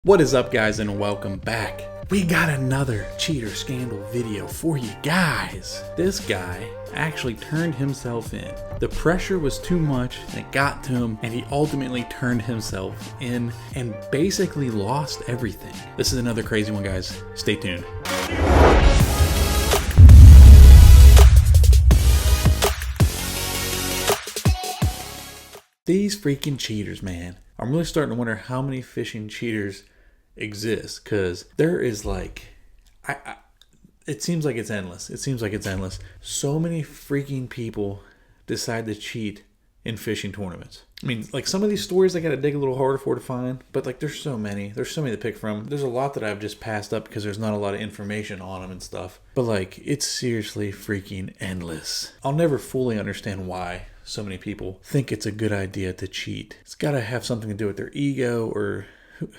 What is up, guys, and welcome back. We got another cheater scandal video for you guys. This guy actually turned himself in. The pressure was too much and it got to him, and he ultimately turned himself in and basically lost everything. This is another crazy one, guys. Stay tuned. These freaking cheaters, man. I'm really starting to wonder how many fishing cheaters exist, because there is like, it seems like it's endless. It seems like it's endless. So many freaking people decide to cheat in fishing tournaments. I mean, like, some of these stories I gotta dig a little harder for to find, but like, there's so many to pick from. There's a lot that I've just passed up because there's not a lot of information on them and stuff. But like, it's seriously freaking endless. I'll never fully understand why so many people think it's a good idea to cheat. It's gotta have something to do with their ego, or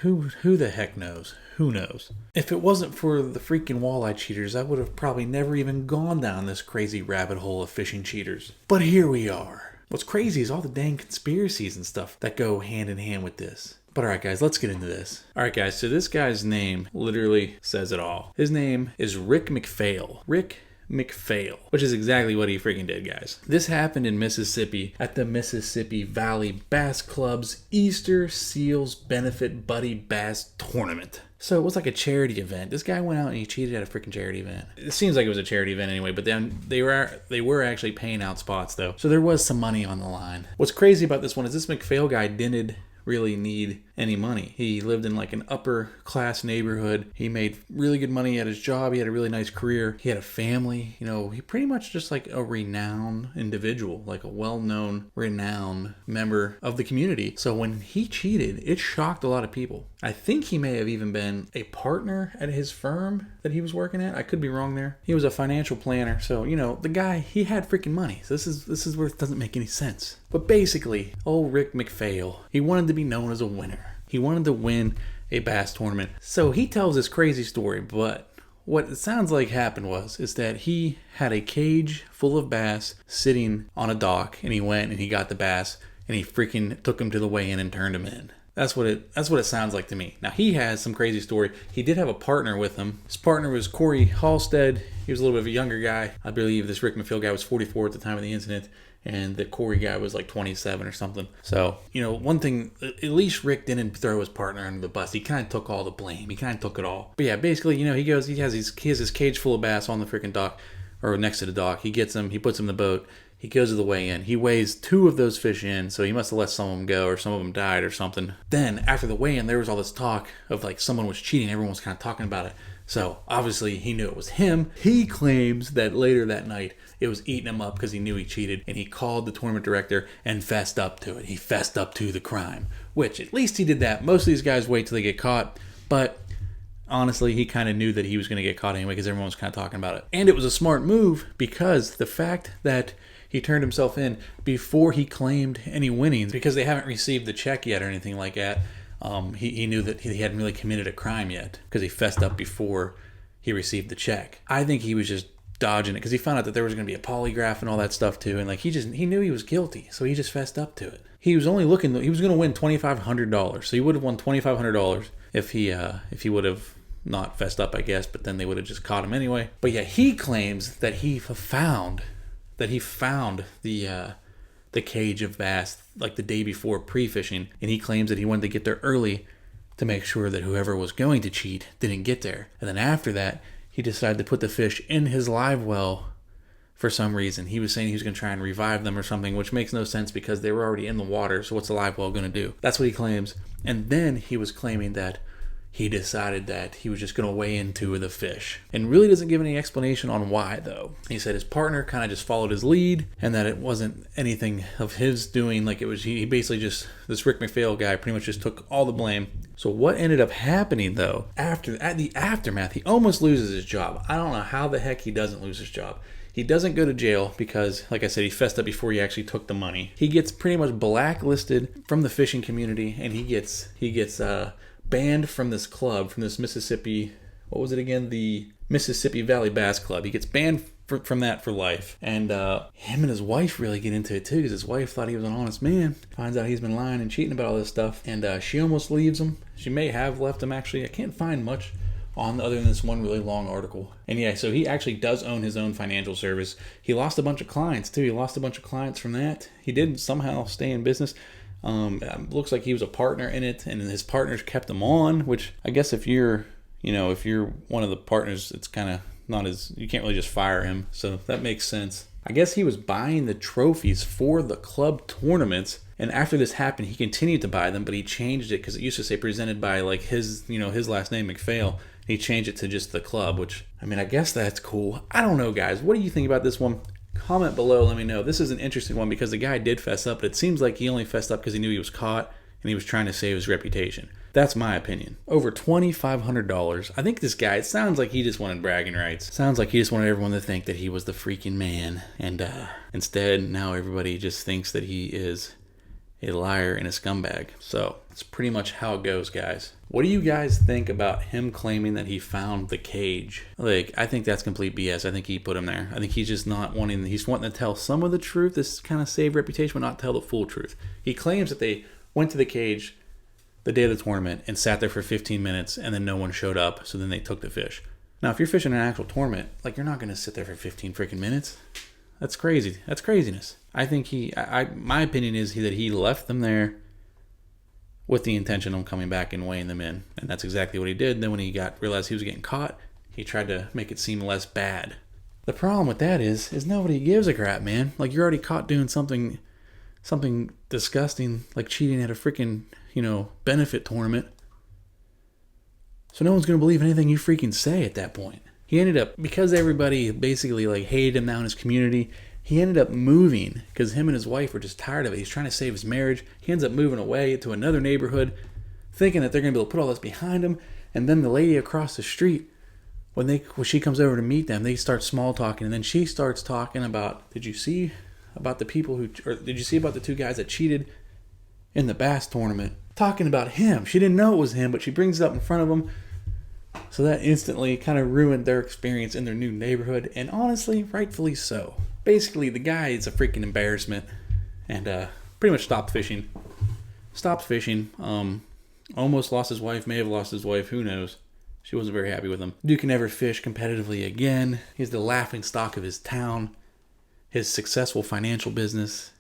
who the heck knows? Who knows? If it wasn't for the freaking walleye cheaters, I would have probably never even gone down this crazy rabbit hole of fishing cheaters. But here we are. What's crazy is all the dang conspiracies and stuff that go hand in hand with this. But alright, guys, let's get into this. Alright, guys, so this guy's name literally says it all. His name is Rick McPhail. Rick McPhail, which is exactly what he freaking did, guys. This happened in Mississippi at the Mississippi Valley Bass Club's Easter Seals Benefit Buddy Bass Tournament. So it was like a charity event. This guy went out and he cheated at a freaking charity event. It seems like it was a charity event anyway, but then they were actually paying out spots though. So there was some money on the line. What's crazy about this one is this McPhail guy didn't really need any money. He lived in like an upper class neighborhood. He made really good money at his job. He had a really nice career. He had a family. You know, he pretty much just like a renowned individual, like a well-known, renowned member of the community. So when he cheated, it shocked a lot of people. I think he may have even been a partner at his firm that he was working at. I could be wrong there. He was a financial planner. So, you know, the guy, he had freaking money. So this is where it doesn't make any sense. But basically, old Rick McPhail, he wanted to be known as a winner. He wanted to win a bass tournament. So he tells this crazy story, but what it sounds like happened is that he had a cage full of bass sitting on a dock, and he went and he got the bass and he freaking took him to the weigh-in and turned him in. That's what it sounds like to me. Now, he has some crazy story. He did have a partner with him. His partner was Corey Halstead. He was a little bit of a younger guy. I believe this Rick McPhail guy was 44 at the time of the incident, and the Corey guy was like 27 or something. So, you know, one thing, at least Rick didn't throw his partner under the bus. He kind of took all the blame. He kind of took it all. But yeah, basically, you know, he has his cage full of bass on the freaking dock, or next to the dock. He gets them, he puts them in the boat. He goes to the weigh-in. He weighs 2 of those fish in, so he must have let some of them go, or some of them died or something. Then, after the weigh-in, there was all this talk of like someone was cheating. Everyone was kind of talking about it. So, obviously, he knew it was him. He claims that later that night, it was eating him up because he knew he cheated, and he called the tournament director and fessed up to it. He fessed up to the crime, which at least he did that. Most of these guys wait till they get caught, but honestly, he kind of knew that he was going to get caught anyway because everyone was kind of talking about it. And it was a smart move because the fact that he turned himself in before he claimed any winnings, because they haven't received the check yet or anything like that. He knew that he hadn't really committed a crime yet because he fessed up before he received the check. I think he was just dodging it because he found out that there was going to be a polygraph and all that stuff too, and like he knew he was guilty, so he just fessed up to it. He was only looking. He was going to win $2,500, so he would have won $2,500 if he would have not fessed up, I guess. But then they would have just caught him anyway. But yeah, he claims that he found the cage of bass like the day before pre-fishing, and he claims that he wanted to get there early to make sure that whoever was going to cheat didn't get there. And then after that, he decided to put the fish in his live well for some reason. He was saying he was going to try and revive them or something, which makes no sense because they were already in the water, so what's the live well going to do? That's what he claims. And then he was claiming that he decided that he was just going to weigh in 2 of the fish. And really doesn't give any explanation on why, though. He said his partner kind of just followed his lead, and that it wasn't anything of his doing. Like, it was, he basically just, this Rick McPhail guy pretty much just took all the blame. So what ended up happening, though, at the aftermath, he almost loses his job. I don't know how the heck he doesn't lose his job. He doesn't go to jail because, like I said, he fessed up before he actually took the money. He gets pretty much blacklisted from the fishing community, and he gets banned from this club, from this Mississippi what was it again? The Mississippi Valley Bass Club. He gets banned from that for life. And him and his wife really get into it too, because his wife thought he was an honest man. Finds out he's been lying and cheating about all this stuff. And she almost leaves him. She may have left him, actually. I can't find much on other than this one really long article. And yeah, so he actually does own his own financial service. He lost a bunch of clients too. He lost a bunch of clients from that. He did somehow stay in business. Looks like he was a partner in it, and his partners kept him on, which I guess if you're one of the partners, it's kind of not as, you can't really just fire him. So that makes sense. I guess he was buying the trophies for the club tournaments. And after this happened, he continued to buy them, but he changed it because it used to say presented by like his last name, McPhail. He changed it to just the club, which, I mean, I guess that's cool. I don't know, guys. What do you think about this one? Comment below. Let me know. This is an interesting one because the guy did fess up, but it seems like he only fessed up because he knew he was caught and he was trying to save his reputation. That's my opinion. Over $2,500. I think this guy, it sounds like he just wanted bragging rights. Sounds like he just wanted everyone to think that he was the freaking man. And instead, now everybody just thinks that he is a liar and a scumbag. So that's pretty much how it goes, guys. What do you guys think about him claiming that he found the cage? Like, I think that's complete BS. I think he put him there. I think he's just not wanting, he's wanting to tell some of the truth, this kind of save reputation, but not tell the full truth. He claims that they went to the cage the day of the tournament and sat there for 15 minutes and then no one showed up, so then they took the fish. Now, if you're fishing an actual tournament, like, you're not going to sit there for 15 freaking minutes. That's crazy. That's craziness. I think my opinion is that he left them there with the intention of coming back and weighing them in. And that's exactly what he did. And then when he realized he was getting caught, he tried to make it seem less bad. The problem with that is nobody gives a crap, man. Like, you're already caught doing something disgusting, like cheating at a freaking, benefit tournament. So no one's going to believe anything you freaking say at that point. He ended up, because everybody basically like hated him now in his community, he ended up moving because him and his wife were just tired of it. He's trying to save his marriage. He ends up moving away to another neighborhood, thinking that they're going to be able to put all this behind him. And then the lady across the street, when she comes over to meet them, they start small talking. And then she starts talking about, did you see about the two guys that cheated in the bass tournament? Talking about him. She didn't know it was him, but she brings it up in front of him. So that instantly kind of ruined their experience in their new neighborhood. And honestly, rightfully so. Basically, the guy is a freaking embarrassment. And pretty much stopped fishing. Almost lost his wife. May have lost his wife. Who knows? She wasn't very happy with him. Dude can never fish competitively again. He's the laughing stock of his town. His successful financial business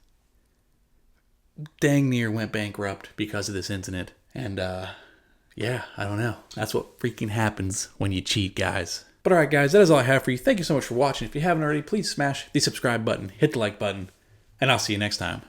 dang near went bankrupt because of this incident. And yeah, I don't know. That's what freaking happens when you cheat, guys. But alright, guys, that is all I have for you. Thank you so much for watching. If you haven't already, please smash the subscribe button, hit the like button, and I'll see you next time.